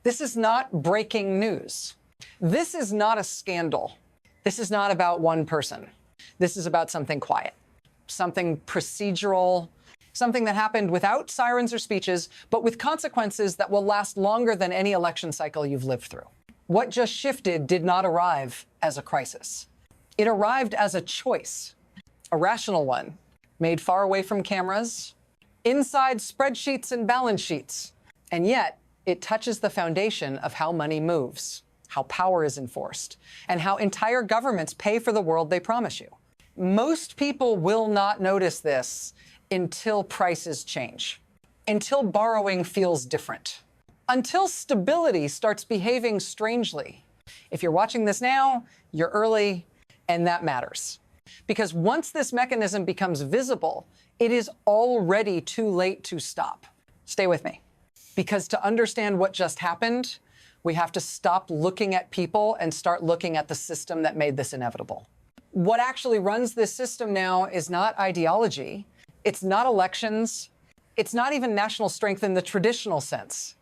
This is not breaking news. This is not a scandal. This is not about one person. This is about something quiet, something procedural, something that happened without sirens or speeches, but with consequences that will last longer than any election cycle you've lived through. What just shifted did not arrive as a crisis. It arrived as a choice, a rational one, made far away from cameras, inside spreadsheets and balance sheets. And yet, it touches the foundation of how money moves, how power is enforced, and how entire governments pay for the world they promise you. Most people will not notice this until prices change, until borrowing feels different, until stability starts behaving strangely. If you're watching this now, you're early, and that matters. Because once this mechanism becomes visible, it is already too late to stop. Stay with me. Because to understand what just happened, we have to stop looking at people and start looking at the system that made this inevitable. What actually runs this system now is not ideology. It's not elections. It's not even national strength in the traditional sense.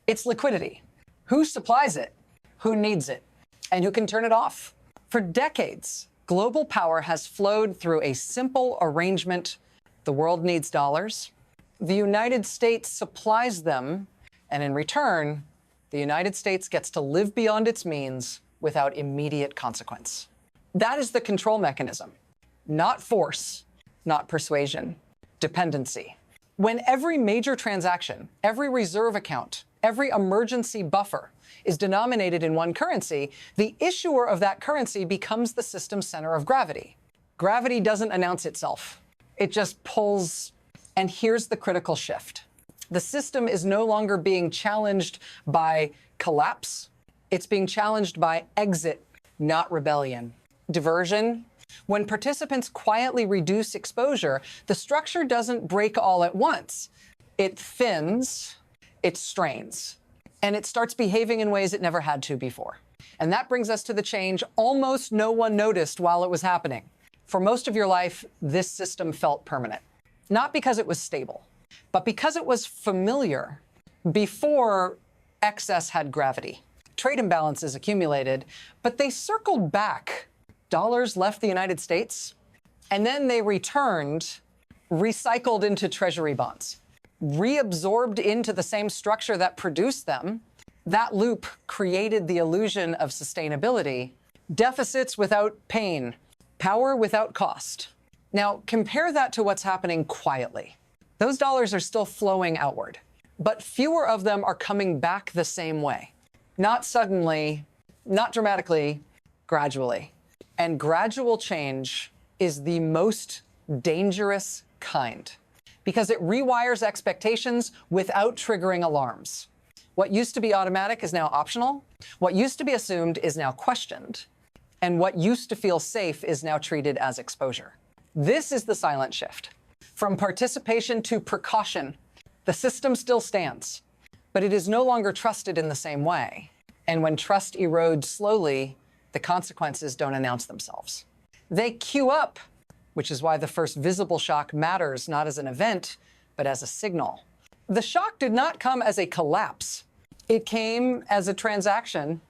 It's liquidity. Who supplies it? Who needs it? And who can turn it off? For decades, global power has flowed through a simple arrangement. The world needs dollars. The United States supplies them, and in return, the United States gets to live beyond its means without immediate consequence. That is the control mechanism, not force, not persuasion, dependency. When every major transaction, every reserve account, every emergency buffer is denominated in one currency, the issuer of that currency becomes the system's center of gravity. Gravity doesn't announce itself. It just pulls. And here's the critical shift. The system is no longer being challenged by collapse. It's being challenged by exit, not rebellion. Diversion. When participants quietly reduce exposure, the structure doesn't break all at once. It thins, it strains, and it starts behaving in ways it never had to before. And that brings us to the change almost no one noticed while it was happening. For most of your life, this system felt permanent. Not because it was stable, but because it was familiar before excess had gravity. Trade imbalances accumulated, but they circled back. Dollars left the United States, and then they returned, recycled into treasury bonds, reabsorbed into the same structure that produced them. That loop created the illusion of sustainability, deficits without pain, power without cost. Now, compare that to what's happening quietly. Those dollars are still flowing outward, but fewer of them are coming back the same way. Not suddenly, not dramatically, gradually. And gradual change is the most dangerous kind because it rewires expectations without triggering alarms. What used to be automatic is now optional. What used to be assumed is now questioned. And what used to feel safe is now treated as exposure. This is the silent shift. From participation to precaution, the system still stands, but it is no longer trusted in the same way. And when trust erodes slowly, the consequences don't announce themselves. They queue up, which is why the first visible shock matters not as an event, but as a signal. The shock did not come as a collapse. It came as a transaction,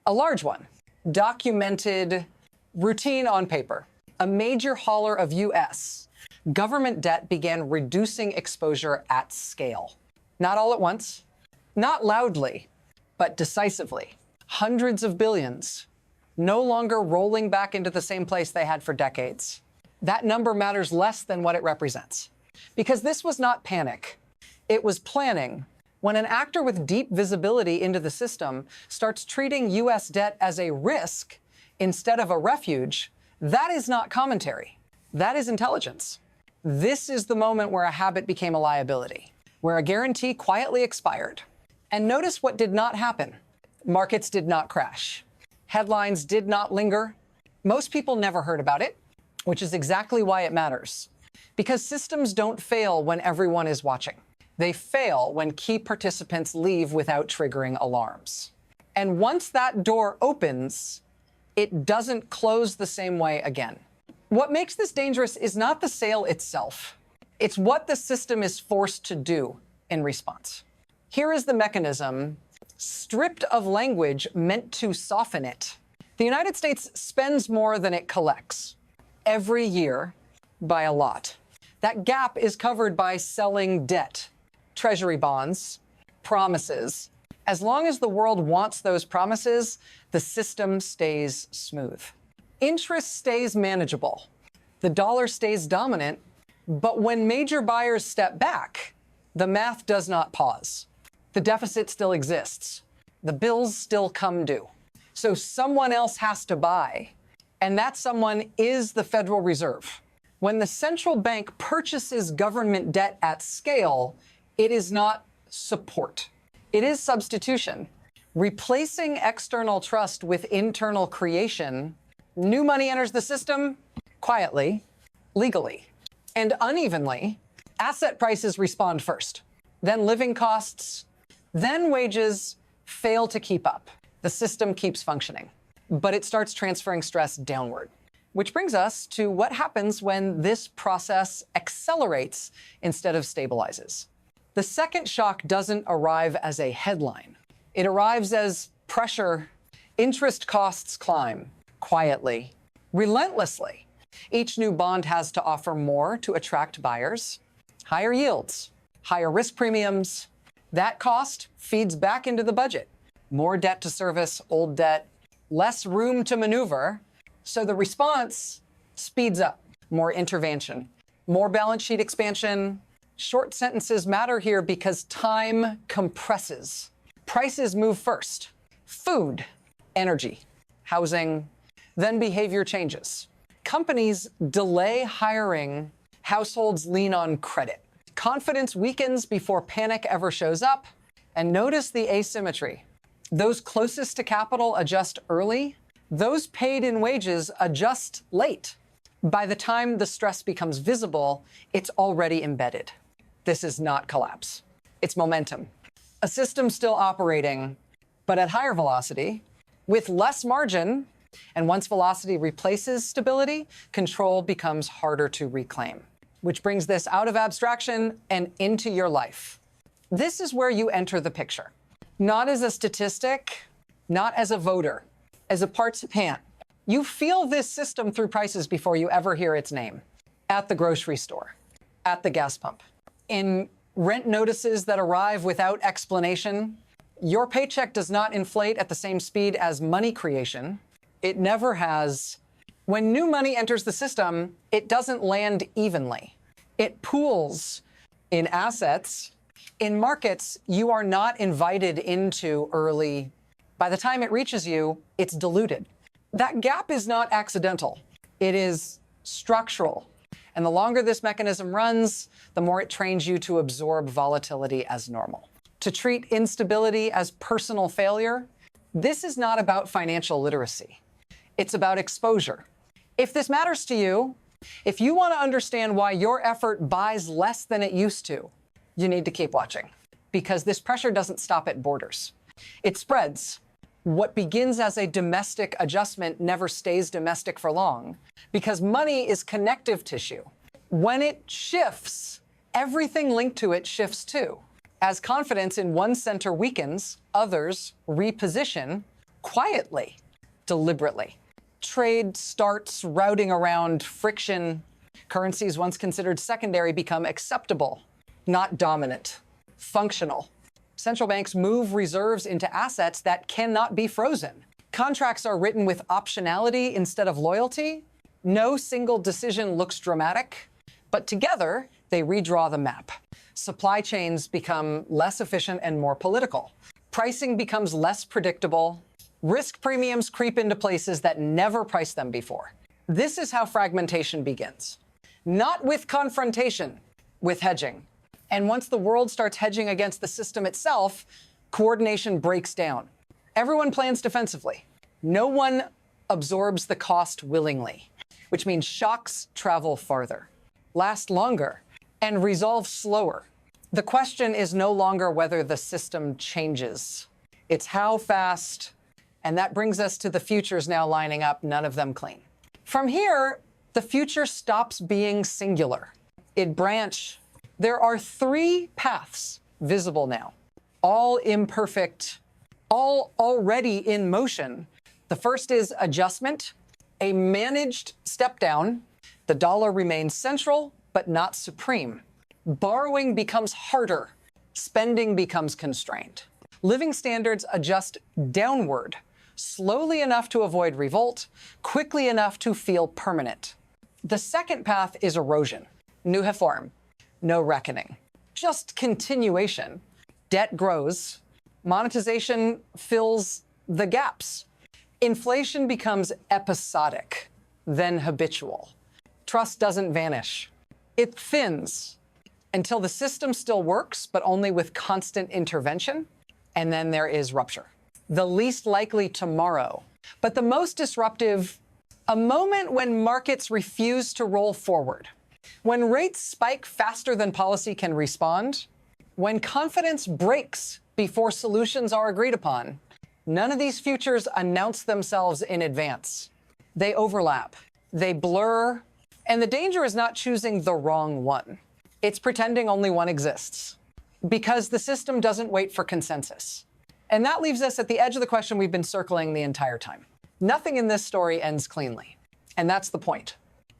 a large one, documented, routine on paper. A major hauler of U.S. government debt began reducing exposure at scale. Not all at once, not loudly, but decisively. Hundreds of billions, no longer rolling back into the same place they had for decades. That number matters less than what it represents. Because this was not panic. It was planning. When an actor with deep visibility into the system starts treating U.S. debt as a risk instead of a refuge, that is not commentary. That is intelligence. This is the moment where a habit became a liability, where a guarantee quietly expired. And notice what did not happen. Markets did not crash. Headlines did not linger. Most people never heard about it, which is exactly why it matters. Because systems don't fail when everyone is watching. They fail when key participants leave without triggering alarms. And once that door opens, it doesn't close the same way again. What makes this dangerous is not the sale itself. It's what the system is forced to do in response. Here is the mechanism stripped of language meant to soften it. The United States spends more than it collects every year by a lot. That gap is covered by selling debt, treasury bonds, promises. As long as the world wants those promises, the system stays smooth. Interest stays manageable. The dollar stays dominant. But when major buyers step back, the math does not pause. The deficit still exists. The bills still come due. So someone else has to buy. And that someone is the Federal Reserve. When the central bank purchases government debt at scale, it is not support. It is substitution. Replacing external trust with internal creation, new money enters the system quietly, legally, and unevenly. Asset prices respond first, then living costs, then wages fail to keep up. The system keeps functioning, but it starts transferring stress downward. Which brings us to what happens when this process accelerates instead of stabilizes. The second shock doesn't arrive as a headline. It arrives as pressure. Interest costs climb quietly, relentlessly. Each new bond has to offer more to attract buyers. Higher yields, higher risk premiums. That cost feeds back into the budget. More debt to service old debt, less room to maneuver. So the response speeds up. More intervention, more balance sheet expansion. Short sentences matter here because time compresses. Prices move first. Food, energy, housing, then behavior changes. Companies delay hiring. Households lean on credit. Confidence weakens before panic ever shows up. And notice the asymmetry. Those closest to capital adjust early. Those paid in wages adjust late. By the time the stress becomes visible, it's already embedded. This is not collapse. It's momentum. A system still operating, but at higher velocity, with less margin. And once velocity replaces stability, control becomes harder to reclaim. Which brings this out of abstraction and into your life. This is where you enter the picture. Not as a statistic, not as a voter, as a participant. You feel this system through prices before you ever hear its name. At the grocery store, at the gas pump, in rent notices that arrive without explanation. Your paycheck does not inflate at the same speed as money creation. It never has. When new money enters the system, it doesn't land evenly. It pools in assets. In markets, you are not invited into early. By the time it reaches you, it's diluted. That gap is not accidental. It is structural. And the longer this mechanism runs, the more it trains you to absorb volatility as normal. To treat instability as personal failure, this is not about financial literacy. It's about exposure. If this matters to you, if you want to understand why your effort buys less than it used to, you need to keep watching. Because this pressure doesn't stop at borders. It spreads. What begins as a domestic adjustment never stays domestic for long, because money is connective tissue. When it shifts, everything linked to it shifts too. As confidence in one center weakens, others reposition quietly, deliberately. Trade starts routing around friction. Currencies once considered secondary become acceptable, not dominant, functional. Central banks move reserves into assets that cannot be frozen. Contracts are written with optionality instead of loyalty. No single decision looks dramatic, but together they redraw the map. Supply chains become less efficient and more political. Pricing becomes less predictable. Risk premiums creep into places that never priced them before. This is how fragmentation begins. Not with confrontation, with hedging. And once the world starts hedging against the system itself, coordination breaks down. Everyone plans defensively. No one absorbs the cost willingly, which means shocks travel farther, last longer, and resolve slower. The question is no longer whether the system changes. It's how fast, and that brings us to the futures now lining up, none of them clean. From here, the future stops being singular. It branches. There are three paths visible now, all imperfect, all already in motion. The first is adjustment, a managed step down. The dollar remains central, but not supreme. Borrowing becomes harder. Spending becomes constrained. Living standards adjust downward, slowly enough to avoid revolt, quickly enough to feel permanent. The second path is erosion. New reform, no reckoning. Just continuation. Debt grows. Monetization fills the gaps. Inflation becomes episodic, then habitual. Trust doesn't vanish. It thins until the system still works, but only with constant intervention. And then there is rupture. The least likely tomorrow, but the most disruptive, a moment when markets refuse to roll forward. When rates spike faster than policy can respond. When confidence breaks before solutions are agreed upon. None of these futures announce themselves in advance. They overlap, they blur, and the danger is not choosing the wrong one. It's pretending only one exists, because the system doesn't wait for consensus. And that leaves us at the edge of the question we've been circling the entire time. Nothing in this story ends cleanly, and that's the point.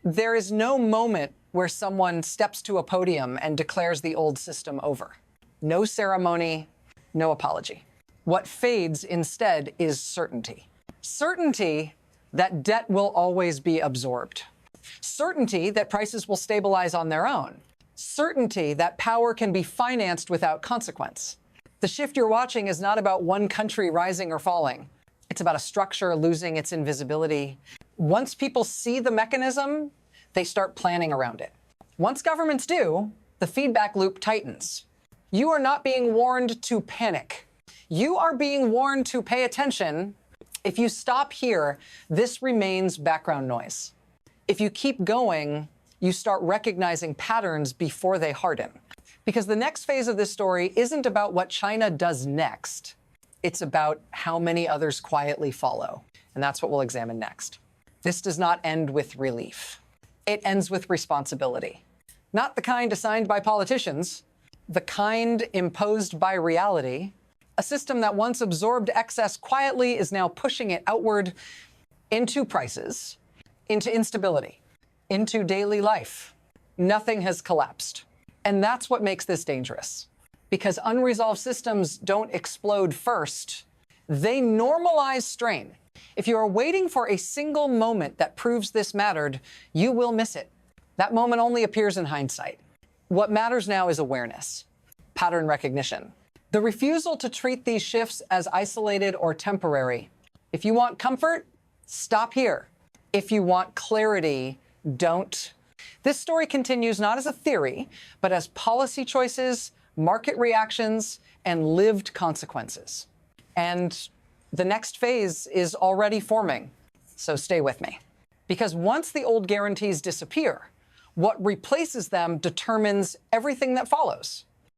There is no moment where someone steps to a podium and declares the old system over. No ceremony, no apology. What fades instead is certainty. Certainty that debt will always be absorbed. Certainty that prices will stabilize on their own. Certainty that power can be financed without consequence. The shift you're watching is not about one country rising or falling. It's about a structure losing its invisibility. Once people see the mechanism, they start planning around it. Once governments do, the feedback loop tightens. You are not being warned to panic. You are being warned to pay attention. If you stop here, this remains background noise. If you keep going, you start recognizing patterns before they harden. Because the next phase of this story isn't about what China does next. It's about how many others quietly follow. And that's what we'll examine next. This does not end with relief. It ends with responsibility. Not the kind assigned by politicians, the kind imposed by reality. A system that once absorbed excess quietly is now pushing it outward into prices, into instability, into daily life. Nothing has collapsed. And that's what makes this dangerous. Because unresolved systems don't explode first. They normalize strain. If you are waiting for a single moment that proves this mattered, you will miss it. That moment only appears in hindsight. What matters now is awareness, pattern recognition. The refusal to treat these shifts as isolated or temporary. If you want comfort, stop here. If you want clarity, don't. This story continues not as a theory, but as policy choices, market reactions, and lived consequences. And the next phase is already forming, so stay with me. Because once the old guarantees disappear, what replaces them determines everything that follows.